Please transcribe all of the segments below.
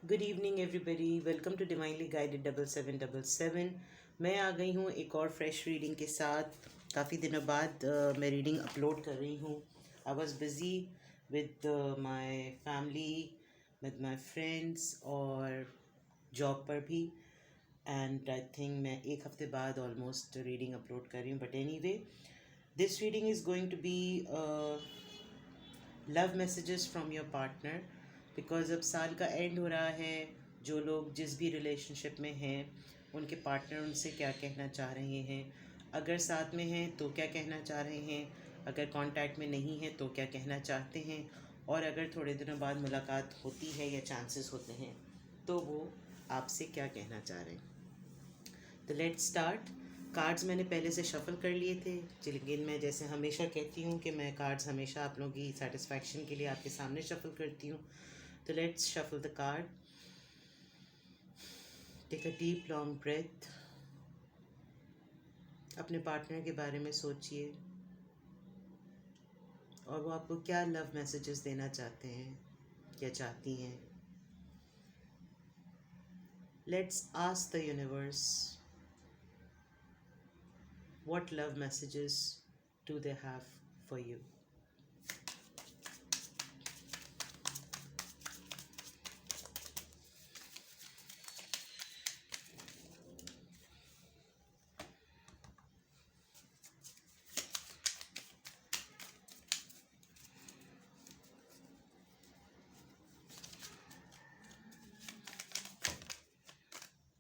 Good evening everybody, welcome to divinely guided 7777। मैं आ गई हूँ एक और फ्रेश रीडिंग के साथ। काफ़ी दिनों बाद मैं रीडिंग अपलोड कर रही हूँ। I was busy with my family, with my friends और जॉब पर भी। एंड आई थिंक मैं एक हफ्ते बाद ऑलमोस्ट रीडिंग अपलोड कर रही हूँ। But anyway, this reading is going to be love messages from your partner. Because अब साल का एंड हो रहा है। जो लोग जिस भी रिलेशनशिप में हैं उनके पार्टनर उनसे क्या कहना चाह रहे हैं, अगर साथ में हैं तो क्या कहना चाह रहे हैं, अगर कांटेक्ट में नहीं है तो क्या कहना चाहते हैं, और अगर थोड़े दिनों बाद मुलाकात होती है या चांसेस होते हैं तो वो आपसे क्या कहना चाह रहे हैं। तो लेट्स स्टार्ट। कार्ड्स मैंने पहले से शफ़ल कर लिए थे, लेकिन मैं जैसे हमेशा कहती हूँ कि मैं कार्ड्स हमेशा आप लोगों की सेटिस्फैक्शन के लिए आपके सामने शफ़ल करती हूँ। तो let's shuffle the card. Take a deep long breath. अपने पार्टनर के बारे में सोचिए और वो आपको क्या लव मैसेजेस देना चाहते हैं या चाहती हैं। Let's ask the universe, what love messages do they have for you?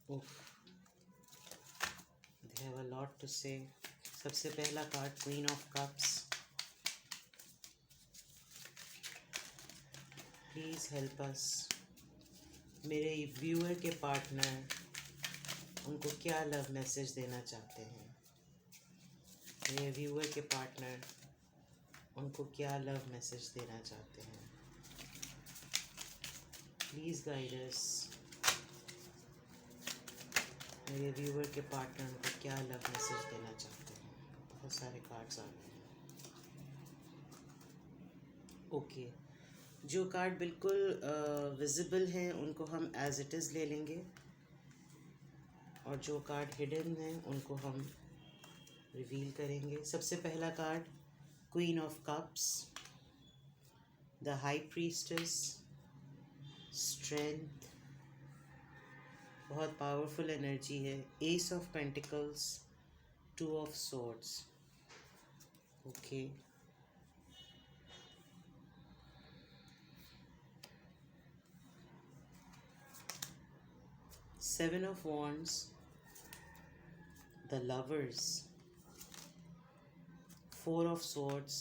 Oof, they have a lot to say. सबसे पहला card queen of cups. Please help us. मेरे व्यूअर के पार्टनर उनको क्या लव मैसेज देना चाहते हैं। मेरे व्यूअर के पार्टनर उनको क्या लव मैसेज देना चाहते हैं। Please guide us. मेरे व्यूअर के पार्टनर उनको क्या लव मैसेज देना चाहते हैं। बहुत सारे कार्ड्स आ गए हैं। ओके, जो कार्ड बिल्कुल विजिबल हैं उनको हम एज इट इज़ ले लेंगे, और जो कार्ड हिडन हैं उनको हम रिवील करेंगे। सबसे पहला card queen of cups, the high priestess, strength, बहुत पावरफुल एनर्जी है। S of pentacles, two of swords. Okay, Seven of Wands, the Lovers, Four of Swords,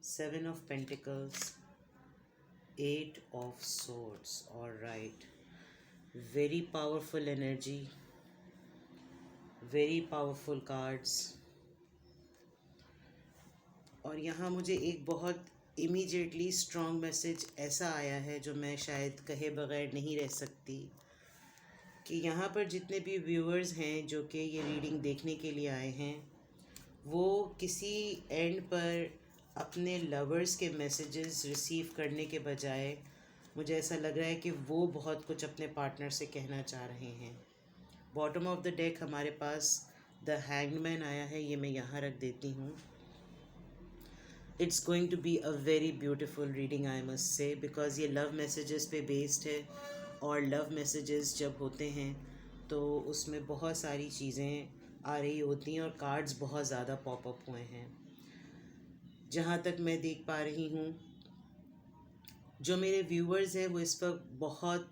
Seven of Pentacles, Eight of Swords. All right, very powerful energy, very powerful cards. और यहाँ मुझे एक बहुत immediately strong message ऐसा आया है जो मैं शायद कहे बगैर नहीं रह सकती, कि यहाँ पर जितने भी व्यूअर्स हैं जो कि ये रीडिंग देखने के लिए आए हैं, वो किसी एंड पर अपने लवर्स के मैसेजेस रिसीव करने के बजाय मुझे ऐसा लग रहा है कि वो बहुत कुछ अपने पार्टनर से कहना चाह रहे हैं। बॉटम ऑफ द डेक हमारे पास द हैंगमैन आया है, ये मैं यहाँ रख देती हूँ। It's going to be a very beautiful reading, I must say, because ये लव मैसेजेस पे बेस्ड है। और लव मैसेजेस जब होते हैं तो उसमें बहुत सारी चीज़ें आ रही होती हैं और कार्ड्स बहुत ज़्यादा पॉपअप हुए हैं। जहाँ तक मैं देख पा रही हूँ, जो मेरे व्यूअर्स हैं वो इस वक्त बहुत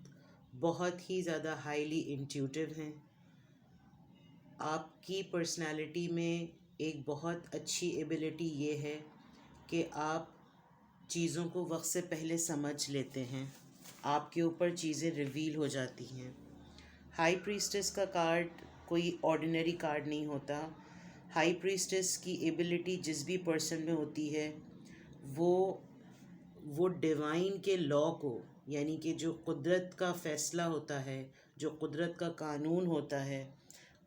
बहुत ही ज़्यादा हाईली इंट्यूटिव हैं। आपकी पर्सनालिटी में एक बहुत अच्छी एबिलिटी ये है कि आप चीज़ों को वक्त से पहले समझ लेते हैं, आपके ऊपर चीज़ें रिवील हो जाती हैं। हाई प्रीस्टेस का कार्ड कोई ऑर्डिनरी कार्ड नहीं होता। हाई प्रीस्टेस की एबिलिटी जिस भी पर्सन में होती है वो डिवाइन के लॉ को, यानी कि जो कुदरत का फ़ैसला होता है, जो कुदरत का कानून होता है,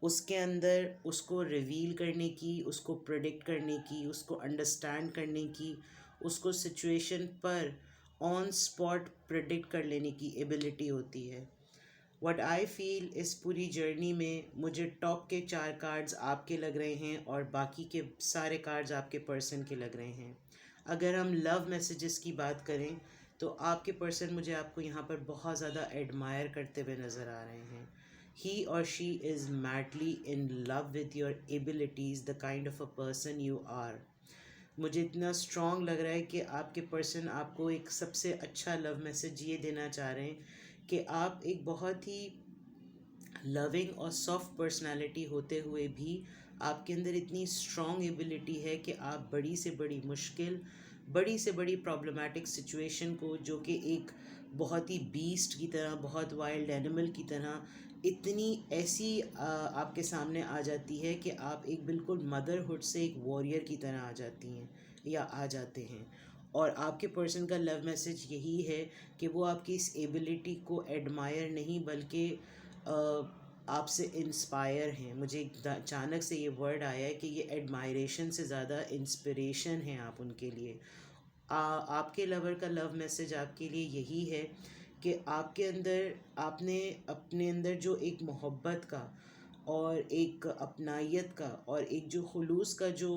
उसके अंदर उसको रिवील करने की, उसको प्रेडिक्ट करने की, उसको अंडरस्टैंड करने की, उसको सिचुएशन पर ऑन स्पॉट प्रिडिक्ट कर लेने की एबिलिटी होती है। व्हाट आई फील इस पूरी जर्नी में मुझे टॉप के 4 कार्ड्स आपके लग रहे हैं और बाकी के सारे कार्ड्स आपके पर्सन के लग रहे हैं। अगर हम लव मैसेजेस की बात करें तो आपके पर्सन मुझे आपको यहाँ पर बहुत ज़्यादा एडमायर करते हुए नज़र आ रहे हैं। ही और she is madly in love with your abilities, the kind of a person you are. मुझे इतना स्ट्रॉन्ग लग रहा है कि आपके पर्सन आपको एक सबसे अच्छा लव मैसेज ये देना चाह रहे हैं कि आप एक बहुत ही लविंग और सॉफ्ट पर्सनालिटी होते हुए भी आपके अंदर इतनी स्ट्रॉन्ग एबिलिटी है कि आप बड़ी से बड़ी मुश्किल, बड़ी से बड़ी प्रॉब्लमेटिक सिचुएशन को, जो कि एक बहुत ही बीस्ट की तरह, बहुत वाइल्ड एनिमल की तरह इतनी ऐसी आपके सामने आ जाती है कि आप एक बिल्कुल मदरहुड से एक वॉरियर की तरह आ जाती हैं या आ जाते हैं। और आपके पर्सन का लव मैसेज यही है कि वो आपकी इस एबिलिटी को एडमायर नहीं बल्कि आपसे इंस्पायर हैं। मुझे अचानक से ये वर्ड आया है कि ये एडमायरेशन से ज़्यादा इंस्पिरेशन है आप उनके लिए। आपके लवर का लव मैसेज आपके लिए यही है कि आपके अंदर, आपने अपने अंदर जो एक मोहब्बत का और एक अपनायत का और एक जो खुलूस का जो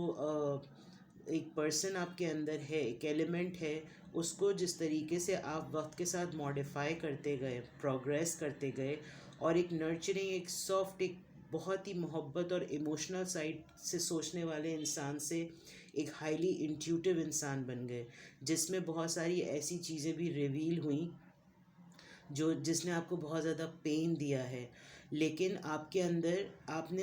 एक पर्सन आपके अंदर है, एक एलिमेंट है, उसको जिस तरीके से आप वक्त के साथ मॉडिफाई करते गए, प्रोग्रेस करते गए और एक नर्चरिंग, एक सॉफ्ट, एक बहुत ही मोहब्बत और इमोशनल साइड से सोचने वाले इंसान से एक हाईली इंट्यूटिव इंसान बन गए, जिसमें बहुत सारी ऐसी चीज़ें भी रिवील हुई जो जिसने आपको बहुत ज़्यादा पेन दिया है। लेकिन आपके अंदर आपने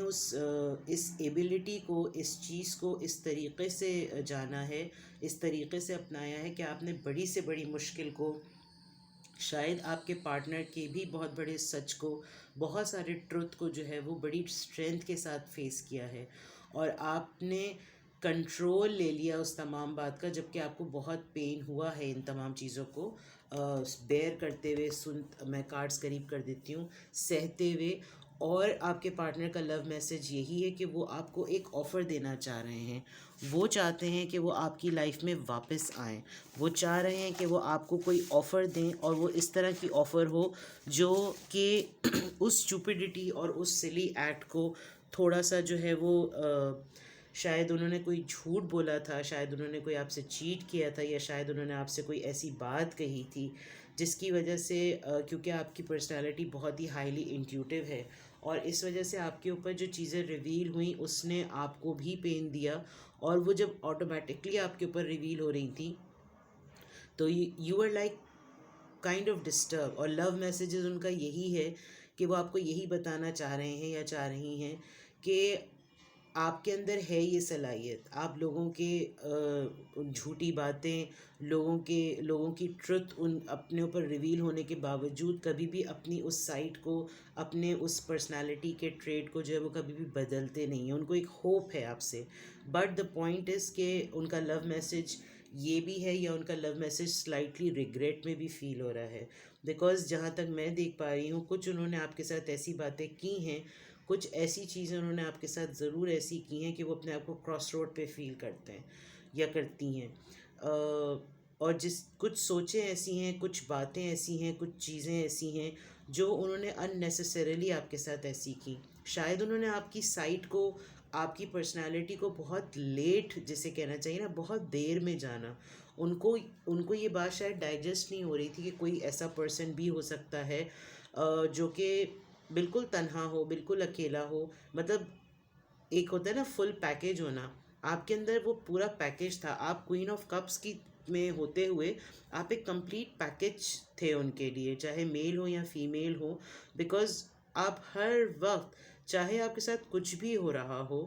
इस एबिलिटी को, इस चीज़ को इस तरीक़े से जाना है, इस तरीक़े से अपनाया है कि आपने बड़ी से बड़ी मुश्किल को, शायद आपके पार्टनर के भी बहुत बड़े सच को, बहुत सारे ट्रुथ को जो है वो बड़ी स्ट्रेंथ के साथ फेस किया है। और आपने कंट्रोल ले लिया उस तमाम बात का, जबकि आपको बहुत पेन हुआ है इन तमाम चीज़ों को बेयर करते हुए। मैं कार्ड्स करीब कर देती हूँ, सहते हुए। और आपके पार्टनर का लव मैसेज यही है कि वो आपको एक ऑफ़र देना चाह रहे हैं। वो चाहते हैं कि वो आपकी लाइफ में वापस आएँ। वो चाह रहे हैं कि वो आपको कोई ऑफ़र दें और वो इस तरह की ऑफ़र हो जो कि उस स्टूपिडिटी और उस सिली एक्ट को थोड़ा सा जो है वो शायद उन्होंने कोई झूठ बोला था, शायद उन्होंने कोई आपसे चीट किया था, या शायद उन्होंने आपसे कोई ऐसी बात कही थी जिसकी वजह से क्योंकि आपकी पर्सनालिटी बहुत ही हाईली इंट्यूटिव है और इस वजह से आपके ऊपर जो चीज़ें रिवील हुई उसने आपको भी पेन दिया। और वो जब ऑटोमेटिकली आपके ऊपर रिवील हो रही थी तो you are like kind of disturb. और लव मैसेजेस उनका यही है कि वो आपको यही बताना चाह रहे हैं या चाह रही हैं कि आपके अंदर है ये सलाहियत। आप लोगों के झूठी बातें, लोगों की ट्रुथ उन अपने ऊपर रिवील होने के बावजूद कभी भी अपनी उस साइड को, अपने उस पर्सनालिटी के ट्रेड को जो है वो कभी भी बदलते नहीं हैं। उनको एक होप है आपसे। बट द पॉइंट इज़ कि उनका लव मैसेज ये भी है, या उनका लव मैसेज स्लाइटली रिग्रेट में भी फील हो रहा है। बिकॉज़ जहाँ तक मैं देख पा रही हूँ, कुछ उन्होंने आपके साथ ऐसी बातें की हैं, कुछ ऐसी चीज़ें उन्होंने आपके साथ ज़रूर ऐसी की हैं कि वो अपने आप को क्रॉस रोड पे फील करते हैं या करती हैं। और कुछ सोचें ऐसी हैं, कुछ बातें ऐसी हैं, कुछ चीज़ें ऐसी हैं जो उन्होंने अननेसेसरीली आपके साथ ऐसी की। शायद उन्होंने आपकी साइट को, आपकी पर्सनालिटी को बहुत लेट, जिसे कहना चाहिए ना, बहुत देर में जाना। उनको उनको ये बात शायद डाइजेस्ट नहीं हो रही थी कि कोई ऐसा पर्सन भी हो सकता है जो कि बिल्कुल तन्हा हो, बिल्कुल अकेला हो। मतलब एक होता है ना फुल पैकेज होना, आपके अंदर वो पूरा पैकेज था। आप क्वीन ऑफ कप्स की में होते हुए आप एक कंप्लीट पैकेज थे उनके लिए, चाहे मेल हो या फीमेल हो। बिकॉज आप हर वक्त, चाहे आपके साथ कुछ भी हो रहा हो,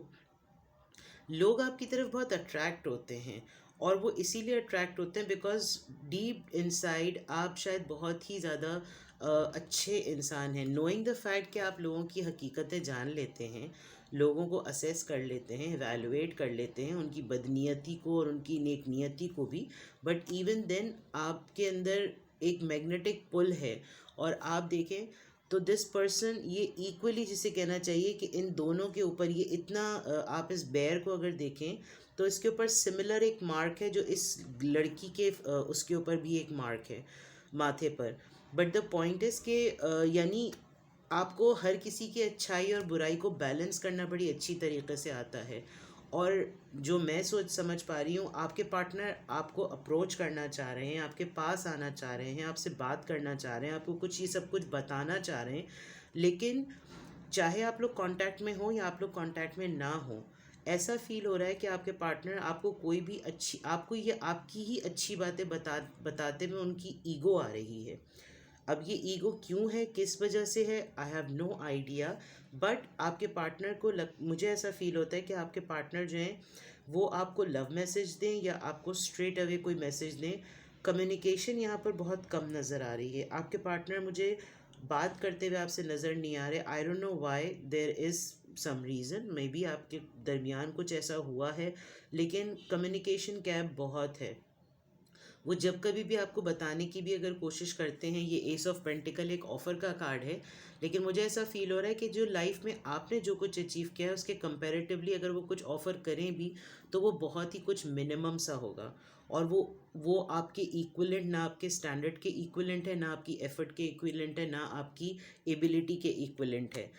लोग आपकी तरफ बहुत अट्रैक्ट होते हैं। और वो इसीलिए अट्रैक्ट होते हैं बिकॉज डीप इनसाइड आप शायद बहुत ही ज़्यादा अच्छे इंसान हैं। नोइंग द फैक्ट कि आप लोगों की हकीकतें जान लेते हैं, लोगों को असेस कर लेते हैं, एवेलुएट कर लेते हैं, उनकी बदनीयती को और उनकी नेक नियति को भी। बट इवन देन आपके अंदर एक मैग्नेटिक पुल है। और आप देखें तो दिस पर्सन ये इक्वली जिसे कहना चाहिए कि इन दोनों के ऊपर ये इतना आप इस बेयर को अगर देखें तो इसके ऊपर सिमिलर एक मार्क है जो इस लड़की के उसके ऊपर भी एक मार्क है माथे पर। बट द पॉइंट इज़ कि यानी आपको हर किसी की अच्छाई और बुराई को बैलेंस करना बड़ी अच्छी तरीके से आता है। और जो मैं सोच समझ पा रही हूँ, आपके पार्टनर आपको अप्रोच करना चाह रहे हैं, आपके पास आना चाह रहे हैं, आपसे बात करना चाह रहे हैं, आपको कुछ ये सब कुछ बताना चाह रहे हैं, लेकिन चाहे आप लोग कांटेक्ट में हो या आप लोग कांटेक्ट में ना हो, ऐसा फील हो रहा है कि आपके पार्टनर आपको कोई भी अच्छी आपको ये आपकी ही अच्छी बातें बताते में उनकी ईगो आ रही है। अब ये ईगो क्यों है, किस वजह से है, I have no idea. But आपके पार्टनर को मुझे ऐसा फील होता है कि आपके पार्टनर जो हैं वो आपको लव मैसेज दें या आपको स्ट्रेट अवे कोई मैसेज दें, कम्युनिकेशन यहाँ पर बहुत कम नज़र आ रही है। आपके पार्टनर मुझे बात करते हुए आपसे नज़र नहीं आ रहे। I don't know why, there is some reason, maybe आपके दरमियान कुछ ऐसा हुआ है, लेकिन कम्युनिकेशन गैप बहुत है। वो जब कभी भी आपको बताने की भी अगर कोशिश करते हैं, ये एस ऑफ पेंटिकल एक ऑफ़र का कार्ड है, लेकिन मुझे ऐसा फील हो रहा है कि जो लाइफ में आपने जो कुछ अचीव किया है उसके कंपैरेटिवली अगर वो कुछ ऑफ़र करें भी तो वो बहुत ही कुछ मिनिमम सा होगा। और वो आपके इक्विवेलेंट ना, आपके स्टैंडर्ड के इक्विवेलेंट है, ना आपकी एफर्ट के इक्विवेलेंट है, ना आपकी एबिलिटी के इक्विवेलेंट है।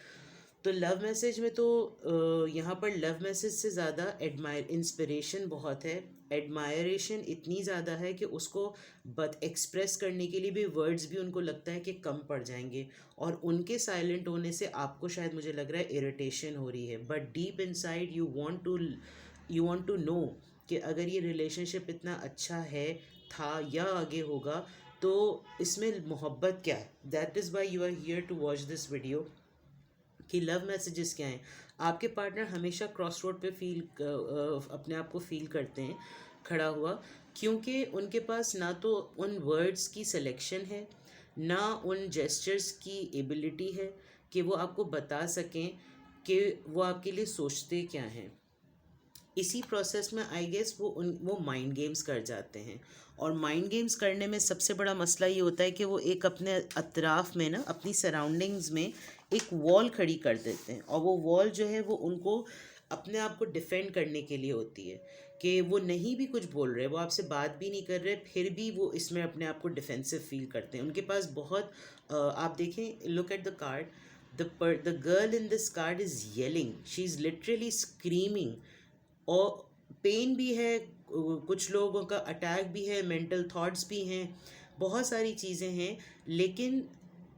तो लव मैसेज में तो यहाँ पर लव मैसेज से ज़्यादा इंस्पिरेशन बहुत है। एडमायरेशन इतनी ज़्यादा है कि उसको एक्सप्रेस करने के लिए भी वर्ड्स भी उनको लगता है कि कम पड़ जाएंगे, और उनके साइलेंट होने से आपको शायद मुझे लग रहा है इरिटेशन हो रही है। But deep inside you want to know कि अगर ये रिलेशनशिप इतना अच्छा है, था या आगे होगा, तो इसमें मोहब्बत क्या है। That is why you are here to watch this video कि लव मैसेजेस क्या हैं। आपके पार्टनर हमेशा क्रॉस रोड पे अपने आप को फील करते हैं खड़ा हुआ, क्योंकि उनके पास ना तो उन वर्ड्स की सिलेक्शन है, ना उन जेस्चर्स की एबिलिटी है कि वो आपको बता सकें कि वो आपके लिए सोचते क्या हैं। इसी प्रोसेस में आई गेस वो माइंड गेम्स कर जाते हैं। और माइंड गेम्स करने में सबसे बड़ा मसला ये होता है कि वो एक अपने अतराफ़ में ना, अपनी सराउंडिंग्स में एक वॉल खड़ी कर देते हैं, और वो वॉल जो है वो उनको अपने आप को डिफेंड करने के लिए होती है कि वो नहीं भी कुछ बोल रहे, वो आपसे बात भी नहीं कर रहे, फिर भी वो इसमें अपने आप को डिफेंसिव फील करते हैं। उनके पास बहुत आप देखें, look at the card, the girl in this card is yelling, she is literally screaming. और पेन भी है, कुछ लोगों का अटैक भी है, मेंटल थॉट्स भी हैं, बहुत सारी चीज़ें हैं, लेकिन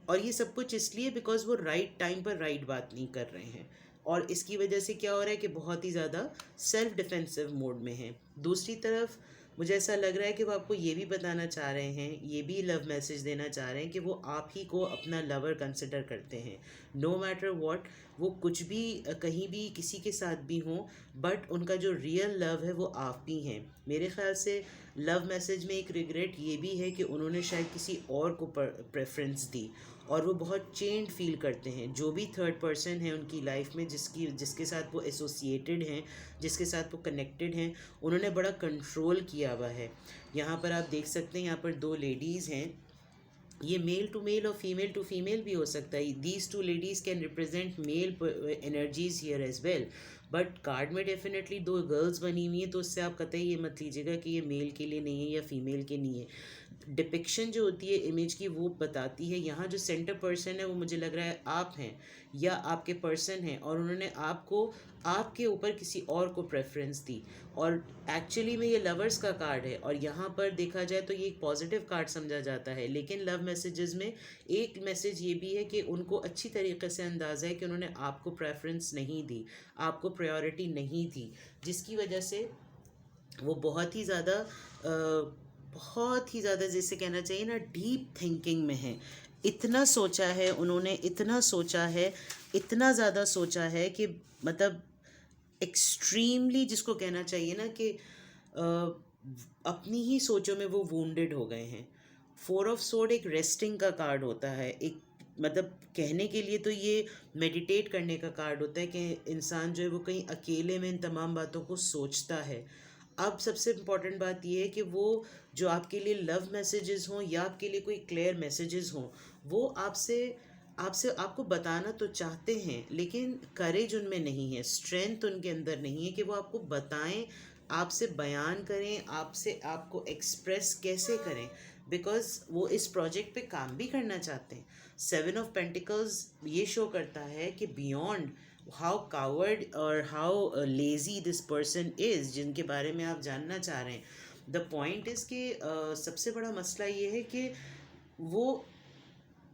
और ये सब कुछ इसलिए बिकॉज वो राइट टाइम पर राइट बात नहीं कर रहे हैं। और इसकी वजह से क्या हो रहा है कि बहुत ही ज़्यादा सेल्फ डिफेंसिव मोड में हैं। दूसरी तरफ मुझे ऐसा लग रहा है कि वो आपको ये भी बताना चाह रहे हैं, ये भी लव मैसेज देना चाह रहे हैं कि वो आप ही को अपना लवर कंसिडर करते हैं। नो मैटर वॉट, वो कुछ भी कहीं भी किसी के साथ भी हों, बट उनका जो रियल लव है वो आप ही हैं। मेरे ख्याल से लव मैसेज में एक रिग्रेट ये भी है कि उन्होंने शायद किसी और को प्रेफरेंस दी, और वो बहुत चेंड फील करते हैं। जो भी थर्ड पर्सन है उनकी लाइफ में, जिसके साथ वो एसोसिएटेड हैं, जिसके साथ वो कनेक्टेड हैं, उन्होंने बड़ा कंट्रोल किया हुआ है। यहाँ पर आप देख सकते हैं, यहाँ पर दो लेडीज़ हैं, ये मेल टू मेल और फीमेल टू फीमेल भी हो सकता है। These two ladies can represent male energies here as well, but card में डेफिनेटली दो गर्ल्स बनी हुई हैं, तो उससे आप कतई ये मत लीजिएगा कि ये मेल के लिए नहीं है या फीमेल के नहीं है। डिपिक्शन जो होती है इमेज की वो बताती है। यहाँ जो सेंटर पर्सन है वो मुझे लग रहा है आप हैं या आपके पर्सन हैं, और उन्होंने आपको आपके ऊपर किसी और को प्रेफरेंस दी, और एक्चुअली में ये लवर्स का कार्ड है, और यहाँ पर देखा जाए तो ये एक पॉजिटिव कार्ड समझा जाता है। लेकिन लव मैसेजेस में एक मैसेज ये भी है कि उनको अच्छी तरीके से अंदाज़ा है कि उन्होंने आपको प्रेफरेंस नहीं दी, आपको प्रायोरिटी नहीं दी, जिसकी वजह से वो बहुत ही ज़्यादा जैसे कहना चाहिए ना, डीप थिंकिंग में है। इतना सोचा है उन्होंने, इतना सोचा है, इतना ज़्यादा सोचा है कि मतलब एक्सट्रीमली जिसको कहना चाहिए ना कि अपनी ही सोचों में वो वूंडेड हो गए हैं। फोर ऑफ सोर्ड एक रेस्टिंग का कार्ड होता है, एक मतलब कहने के लिए तो ये मेडिटेट करने का कार्ड होता है कि इंसान जो है वो कहीं अकेले में इन तमाम बातों को सोचता है। अब सबसे इम्पॉर्टेंट बात यह है कि वो जो आपके लिए लव मैसेजेस हों या आपके लिए कोई क्लियर मैसेजेस हों, वो आपसे आपसे आपको बताना तो चाहते हैं लेकिन करेज उनमें नहीं है, स्ट्रेंथ उनके अंदर नहीं है कि वो आपको बताएं, आपसे बयान करें, आपसे आपको एक्सप्रेस कैसे करें, बिकॉज वो इस प्रोजेक्ट पे काम भी करना चाहते हैं। 7 ऑफ पेंटिकल्स ये शो करता है कि बियॉन्ड हाउ कावर्ड और how lazy this person is, जिनके बारे में आप जानना चाह रहे हैं। द पॉइंट इज़ कि सबसे बड़ा मसला ये है कि वो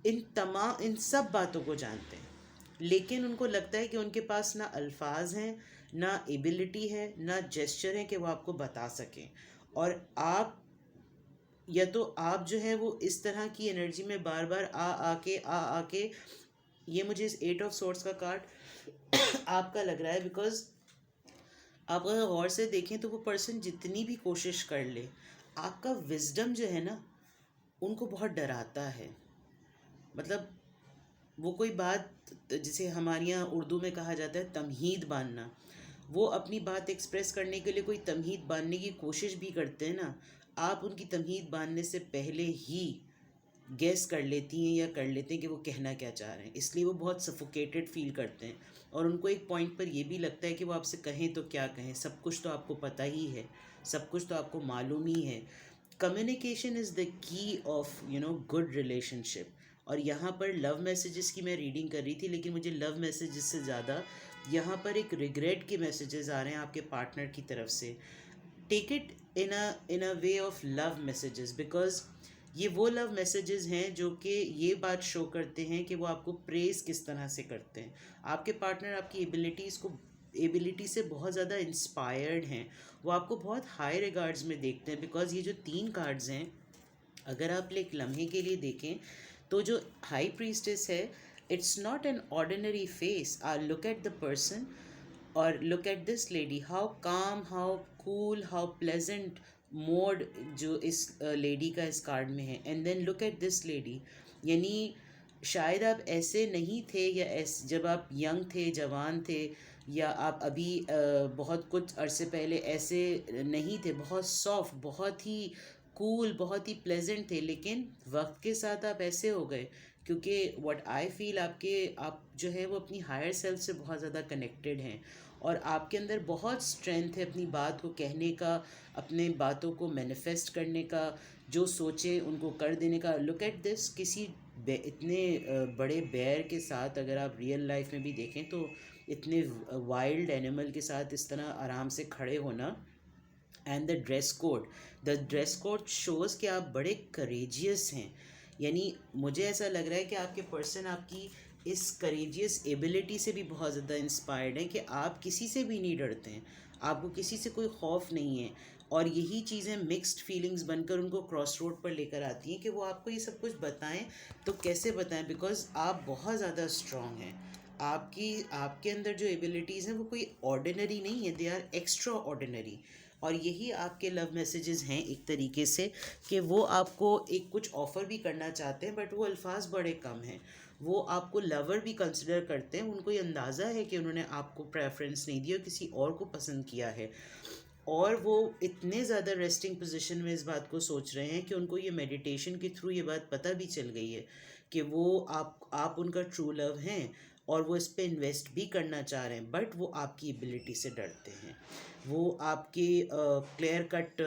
इन सब बातों को जानते हैं, लेकिन उनको लगता है कि उनके पास ना अल्फाज हैं, ना एबिलिटी है, ना जेस्चर है कि वो आपको बता सकें। और आप या तो आप जो है वो इस तरह की एनर्जी में बार बार आ आके ये मुझे इस 8 ऑफ सोर्ट्स का कार्ड आपका लग रहा है, बिकॉज आप अगर गौर से देखें तो वो पर्सन जितनी भी कोशिश कर ले, आपका विजडम जो है ना उनको बहुत डराता है। मतलब वो कोई बात, जिसे हमारे यहाँ उर्दू में कहा जाता है तमहीद बांधना, वो अपनी बात एक्सप्रेस करने के लिए कोई तमहीद बांधने की कोशिश भी करते हैं ना, आप उनकी तमहीद बांधने से पहले ही गैस कर लेती हैं या कर लेते हैं कि वो कहना क्या चाह रहे हैं, इसलिए वो बहुत सफोकेटेड फील करते हैं। और उनको एक पॉइंट पर ये भी लगता है कि वो आपसे कहें तो क्या कहें, सब कुछ तो आपको पता ही है, सब कुछ तो आपको मालूम ही है। Communication is the key of good relationship. और यहाँ पर लव मैसेजेस की मैं रीडिंग कर रही थी, लेकिन मुझे लव मैसेजेस से ज़्यादा यहाँ पर एक रिग्रेट के मैसेजेस आ रहे हैं आपके पार्टनर की तरफ से। Take it in a way of love messages, because ये वो लव मैसेजेस हैं जो कि ये बात शो करते हैं कि वो आपको प्रेज किस तरह से करते हैं। आपके पार्टनर आपकी एबिलिटी से बहुत ज़्यादा इंस्पायर्ड हैं, वो आपको बहुत हाई रिगार्ड्स में देखते हैं। बिकॉज ये जो 3 कार्ड्स हैं, अगर आप एक लम्हे के लिए देखें तो जो हाई प्रीस्टेस है, it's not an ordinary face. Look at the person और look at this lady, how calm, how cool, how pleasant mood जो इस लेडी का इस कार्ड में है। And then look at this lady, यानी शायद आप ऐसे नहीं थे, या जब आप यंग थे, जवान थे, या आप अभी बहुत कुछ अरसे पहले ऐसे नहीं थे, बहुत सॉफ्ट, बहुत ही कूल, बहुत ही प्लेजेंट थे, लेकिन वक्त के साथ आप ऐसे हो गए क्योंकि व्हाट आई फील आप जो है वो अपनी हायर सेल्फ से बहुत ज़्यादा कनेक्टेड हैं, और आपके अंदर बहुत स्ट्रेंथ है अपनी बात को कहने का, अपने बातों को मैनिफेस्ट करने का, जो सोचे उनको कर देने का। लुक एट दिस, किसी इतने बड़े बेयर के साथ अगर आप रियल लाइफ में भी देखें तो इतने वाइल्ड एनिमल के साथ इस तरह आराम से खड़े होना। And the dress code shows कि आप बड़े करेजियस हैं। यानी मुझे ऐसा लग रहा है कि आपके पर्सन आपकी इस करेजियस एबिलिटी से भी बहुत ज़्यादा इंस्पायर्ड हैं कि आप किसी से भी नहीं डरते हैं, आपको किसी से कोई खौफ नहीं है। और यही चीज़ें मिक्स्ड फीलिंग्स बनकर उनको क्रॉस रोड पर लेकर आती हैं कि वो आपको ये सब कुछ बताएं तो कैसे बताएं, बिकॉज आप बहुत ज़्यादा स्ट्रॉन्ग हैं। आपके अंदर जो एबिलिटीज़ हैं वो कोई ऑर्डिनरी नहीं है, दे आर एक्स्ट्रा ऑर्डिनरी। और यही आपके लव मैसेजेस हैं एक तरीके से, कि वो आपको एक कुछ ऑफ़र भी करना चाहते हैं, बट वो अल्फाज बड़े कम हैं। वो आपको लवर भी कंसिडर करते हैं, उनको ये अंदाज़ा है कि उन्होंने आपको प्रेफरेंस नहीं दी और किसी और को पसंद किया है। और वो इतने ज़्यादा रेस्टिंग पोजीशन में इस बात को सोच रहे हैं कि उनको ये मेडिटेशन के थ्रू ये बात पता भी चल गई है कि वो आप उनका ट्रू लव हैं, और वो इस पे इन्वेस्ट भी करना चाह रहे हैं, बट वो आपकी एबिलिटी से डरते हैं, वो आपके क्लियर कट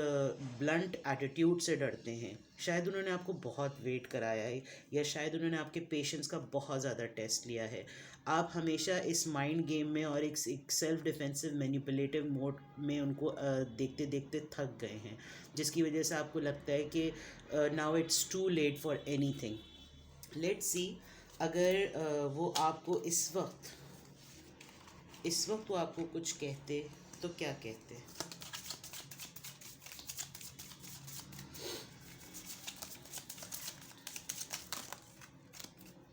ब्लंट एटीट्यूड से डरते हैं। शायद उन्होंने आपको बहुत वेट कराया है, या शायद उन्होंने आपके पेशेंस का बहुत ज़्यादा टेस्ट लिया है। आप हमेशा इस माइंड गेम में और एक सेल्फ डिफेंसिव मैनिपुलेटिव मोड में उनको देखते देखते थक गए हैं, जिसकी वजह से आपको लगता है कि now it's too late for anything. Let's see, अगर वो आपको इस वक्त वो आपको कुछ कहते तो क्या कहते।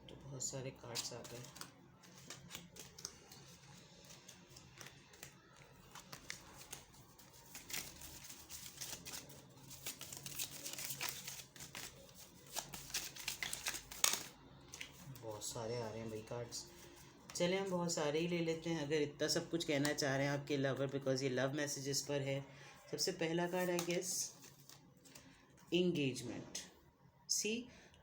तो बहुत सारे कार्ड्स आ गए। बहुत सारे आ रहे हैं भाई कार्ड्स। चले हम बहुत सारे ही ले लेते हैं, अगर इतना सब कुछ कहना चाह रहे हैं आपके लवर, बिकॉज ये लव मैसेजेस पर है। सबसे पहला कार्ड आई गेस इंगेजमेंट। सी,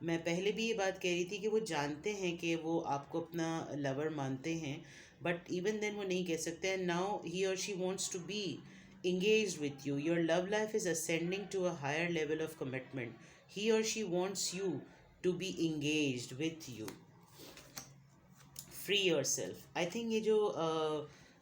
मैं पहले भी ये बात कह रही थी कि वो जानते हैं कि वो आपको अपना लवर मानते हैं, बट इवन देन वो नहीं कह सकते हैं. नाउ ही और she wants to be engaged with you. Your love life is ascending to a higher level of commitment. He or she wants you to be engaged with you. Free your self. I think ये जो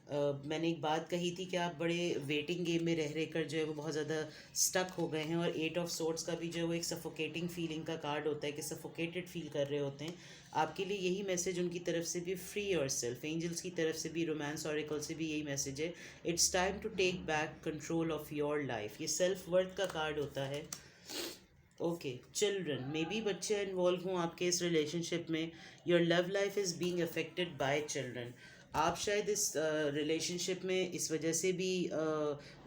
मैंने एक बात कही थी कि आप बड़े वेटिंग गेम में रह कर जो है वो बहुत ज़्यादा स्टक हो गए हैं, और 8 ऑफ सोर्ट्स का भी जो है वो एक सफोकेटिंग फीलिंग का कार्ड होता है कि सफोकेटेड फील कर रहे होते हैं. आपके लिए यही मैसेज उनकी तरफ से भी, फ्री योर सेल्फ. एंजल्स की तरफ से भी, रोमांस ऑरिकल से भी यही मैसेज है. It's time to take back control of your life. ये सेल्फ वर्थ का कार्ड होता है. ओके, चिल्ड्रन, मे बी बच्चे इन्वॉल्व हों आपके इस रिलेशनशिप में. Your love life is being affected by children. आप शायद इस रिलेशनशिप में इस वजह से भी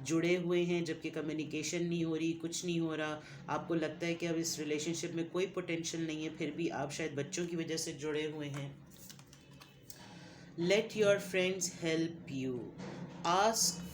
जुड़े हुए हैं, जबकि कम्युनिकेशन नहीं हो रही, कुछ नहीं हो रहा. आपको लगता है कि अब इस रिलेशनशिप में कोई पोटेंशियल नहीं है, फिर भी आप शायद बच्चों की वजह से जुड़े हुए हैं. Let your friends help you. Ask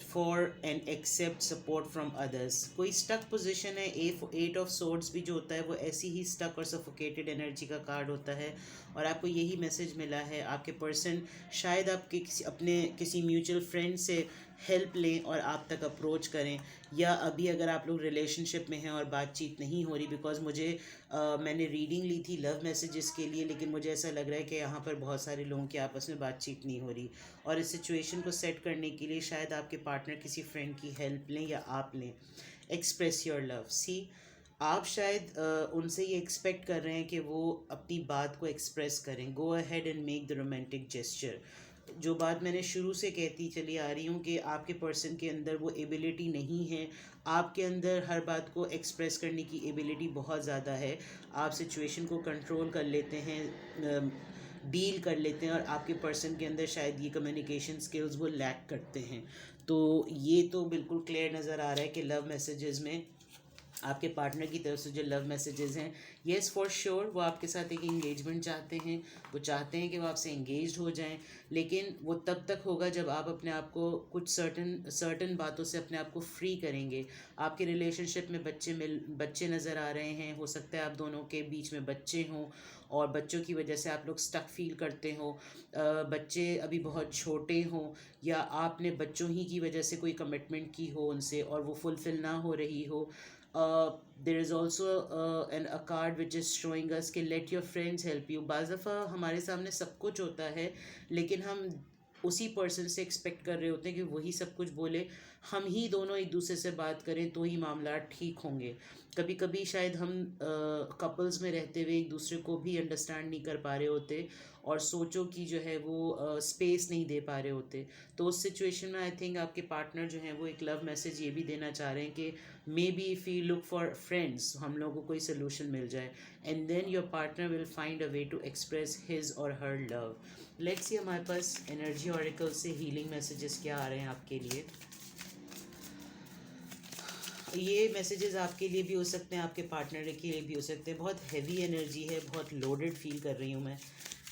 for and accept support from others. कोई स्टक पोजिशन है. 8 ऑफ सोर्ड्स भी जो होता है वो ऐसी ही स्टक और सफोकेटेड एनर्जी का कार्ड होता है, और आपको यही मैसेज मिला है. आपके पर्सन शायद आपके अपने किसी म्यूचुअल फ्रेंड से हेल्प लें और आप तक अप्रोच करें, या अभी अगर आप लोग रिलेशनशिप में हैं और बातचीत नहीं हो रही, बिकॉज मैंने रीडिंग ली थी लव मैसेजेस के लिए, लेकिन मुझे ऐसा लग रहा है कि यहाँ पर बहुत सारे लोगों की आपस में बातचीत नहीं हो रही, और इस सिचुएशन को सेट करने के लिए शायद आपके पार्टनर किसी फ्रेंड की हेल्प लें या आप लें. Express your love. सी, आप शायद उनसे ये एक्सपेक्ट कर रहे हैं कि वो अपनी बात को एक्सप्रेस करें. Go ahead and make the romantic gesture. जो बात मैंने शुरू से कहती चली आ रही हूँ कि आपके पर्सन के अंदर वो एबिलिटी नहीं है. आपके अंदर हर बात को एक्सप्रेस करने की एबिलिटी बहुत ज़्यादा है. आप सिचुएशन को कंट्रोल कर लेते हैं, डील कर लेते हैं, और आपके पर्सन के अंदर शायद ये कम्युनिकेशन स्किल्स वो लैक करते हैं. तो ये तो बिल्कुल क्लियर नज़र आ रहा है कि लव मैसेजेस में आपके पार्टनर की तरफ से जो लव मैसेजेस हैं, येस फॉर श्योर वो आपके साथ एक इंगेजमेंट चाहते हैं. वो चाहते हैं कि वो आपसे इंगेज हो जाएं, लेकिन वो तब तक होगा जब आप अपने आप को कुछ सर्टन बातों से अपने आप को फ्री करेंगे. आपके रिलेशनशिप में बच्चे नज़र आ रहे हैं. हो सकता है आप दोनों के बीच में बच्चे हों, और बच्चों की वजह से आप लोग स्टक फील करते हो. बच्चे अभी बहुत छोटे हों, या आपने बच्चों ही की वजह से कोई कमिटमेंट की हो उनसे और वो फुलफ़िल ना हो रही हो. There is also an a card which is showing us कि let your friends help you. बाज़ दफ़ा हमारे सामने सब कुछ होता है, लेकिन हम उसी पर्सन से एक्सपेक्ट कर रहे होते हैं कि वही सब कुछ बोले. हम ही दोनों एक दूसरे से बात करें तो ही मामला ठीक होंगे. कभी कभी शायद हम कपल्स में रहते हुए एक दूसरे को भी अंडरस्टैंड नहीं कर पा रहे होते, और सोचों की जो है वो स्पेस नहीं दे पा रहे होते. तो उस सिचुएशन में आई थिंक आपके पार्टनर जो हैं वो एक लव मैसेज ये भी देना चाह रहे हैं कि maybe if you look for friends, हम लोगों को कोई सोल्यूशन मिल जाए, and then your partner will find a way to express his और हर लव. लेट्स सी हमारे पास एनर्जी ऑरिकल से हीलिंग मैसेजेस क्या आ रहे हैं आपके लिए. ये मैसेजेस आपके लिए भी हो सकते हैं, आपके पार्टनर के लिए भी हो सकते हैं. बहुत हैवी एनर्जी है, बहुत लोडेड फील कर रही हूँ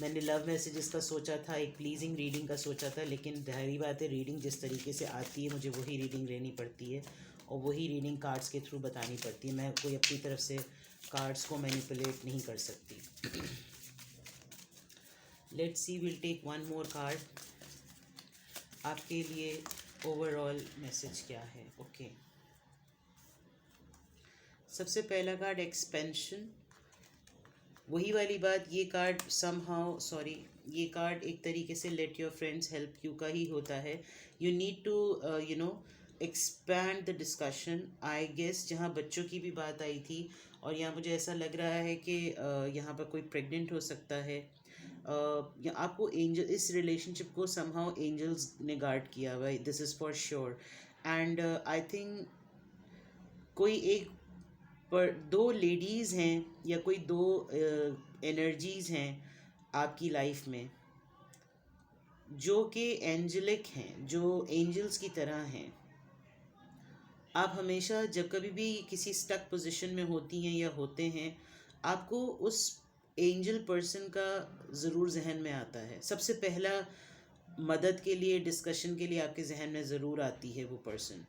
मैंने लव मैसेजेस का सोचा था, एक प्लीजिंग रीडिंग का सोचा था, लेकिन जाहिर बात है रीडिंग जिस तरीके से आती है मुझे वही रीडिंग लेनी पड़ती है, और वही रीडिंग कार्ड्स के थ्रू बतानी पड़ती है. मैं कोई अपनी तरफ से कार्ड्स को मैनिपुलेट नहीं कर सकती. Let's see, will take one more card. आपके लिए ओवरऑल मैसेज क्या है. ओके, सबसे पहला कार्ड एक्सपेंशन. वही वाली बात, ये कार्ड ये कार्ड एक तरीके से let your friends help you का ही होता है. You need to expand the discussion. I guess जहाँ बच्चों की भी बात आई थी, और यहाँ मुझे ऐसा लग रहा है कि यहाँ पर कोई प्रेग्नेंट हो सकता है. या आपको एंजल, इस रिलेशनशिप को समहाउ एंजल्स ने गार्ड किया हुआ है, this is for sure. And I think कोई एक पर दो लेडीज़ हैं, या कोई दो एनर्जीज़ हैं आपकी लाइफ में जो कि एंजलिक हैं, जो एंजल्स की तरह हैं. आप हमेशा जब कभी भी किसी स्टक पोजीशन में होती हैं या होते हैं, आपको उस एंजल पर्सन का ज़रूर जहन में आता है. सबसे पहला मदद के लिए, डिस्कशन के लिए आपके जहन में ज़रूर आती है वो पर्सन.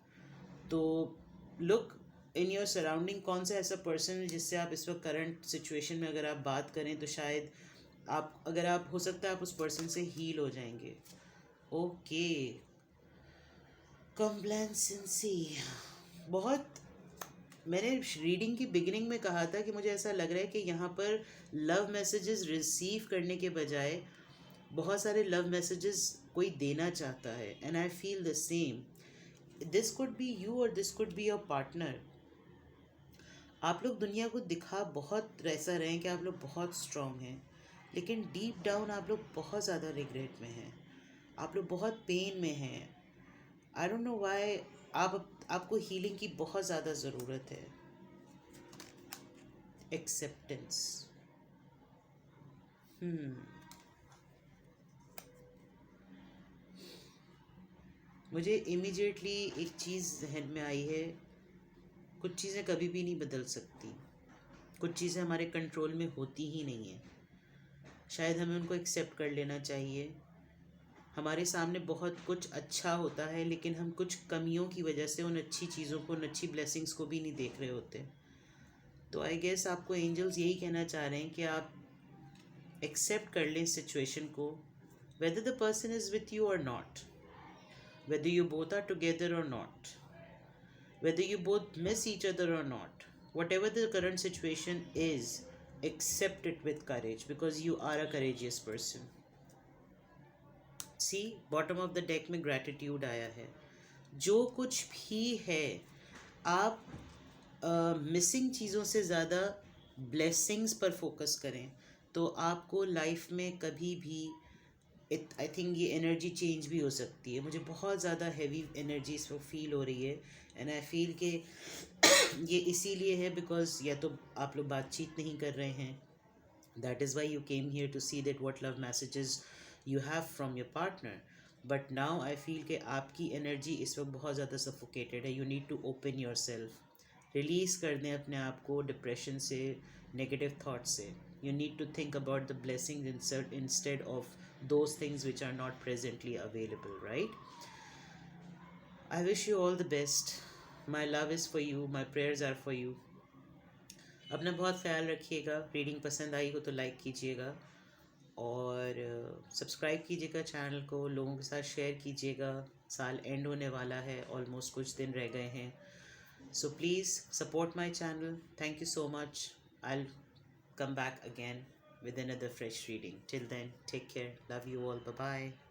तो लुक, इन योर सराउंडिंग कौन सा ऐसा पर्सन है जिससे आप इस वक्त करंट सिचुएशन में अगर आप बात करें तो शायद आप, अगर आप, हो सकता है आप उस पर्सन से हील हो जाएंगे. ओके. कॉम्प्लेसेंसी. बहुत, मैंने रीडिंग की बिगिनिंग में कहा था कि मुझे ऐसा लग रहा है कि यहाँ पर लव मैसेजेस रिसीव करने के बजाय बहुत सारे लव मैसेजेस कोई देना चाहता है. And I feel the same. This could be you or this could be your partner. आप लोग दुनिया को दिखा बहुत ऐसा रहे हैं कि आप लोग बहुत स्ट्रांग हैं, लेकिन डीप डाउन आप लोग बहुत ज़्यादा रिग्रेट में हैं, आप लोग बहुत पेन में हैं. आई डोंट नो व्हाई. आपको हीलिंग की बहुत ज़्यादा ज़रूरत है. एक्सेप्टेंस. मुझे इमीडिएटली एक चीज़ जहन में आई है. कुछ चीज़ें कभी भी नहीं बदल सकती. कुछ चीज़ें हमारे कंट्रोल में होती ही नहीं है. शायद हमें उनको एक्सेप्ट कर लेना चाहिए. हमारे सामने बहुत कुछ अच्छा होता है, लेकिन हम कुछ कमियों की वजह से उन अच्छी चीज़ों को, उन अच्छी ब्लेसिंग्स को भी नहीं देख रहे होते. तो आई गेस आपको एंजल्स यही कहना चाह रहे हैं कि आप एक्सेप्ट कर लें सिचुएशन को, whether the person is with you or not, whether you both are together or not, whether you both miss each other or not, whatever the current situation is, accept it with courage because you are a courageous person. See, bottom of the deck में gratitude आया है. जो कुछ भी है, आप missing चीज़ों से ज़्यादा ब्लेसिंग्स पर फोकस करें तो आपको लाइफ में कभी भी, आई थिंक ये एनर्जी चेंज भी हो सकती है. मुझे बहुत ज़्यादा हैवी एनर्जी इस वक्त फील हो रही है. एंड आई फील कि ये इसीलिए है बिकॉज या तो आप लोग बातचीत नहीं कर रहे हैं. That is why you came here to see that what love messages you have from your partner. But now I feel कि आपकी एनर्जी इस वक्त बहुत ज़्यादा सफोकेटेड है. You need to open yourself. Release कर दें अपने आप को डिप्रेशन से, नेगेटिव थाट से. You need to think about the blessings instead of those things which are not presently available, right? I wish you all the best. My love is for you. My prayers are for you. अपना बहुत ख्याल रखिएगा. Reading पसंद आई हो तो like कीजिएगा और subscribe कीजिएगा चैनल को. लोगों के साथ शेयर कीजिएगा. साल एंड होने वाला है, ऑलमोस्ट कुछ दिन रह गए हैं. So please support my channel. Thank you so much. I'll come back again with another fresh reading. Till then, take care. Love you all. Bye bye.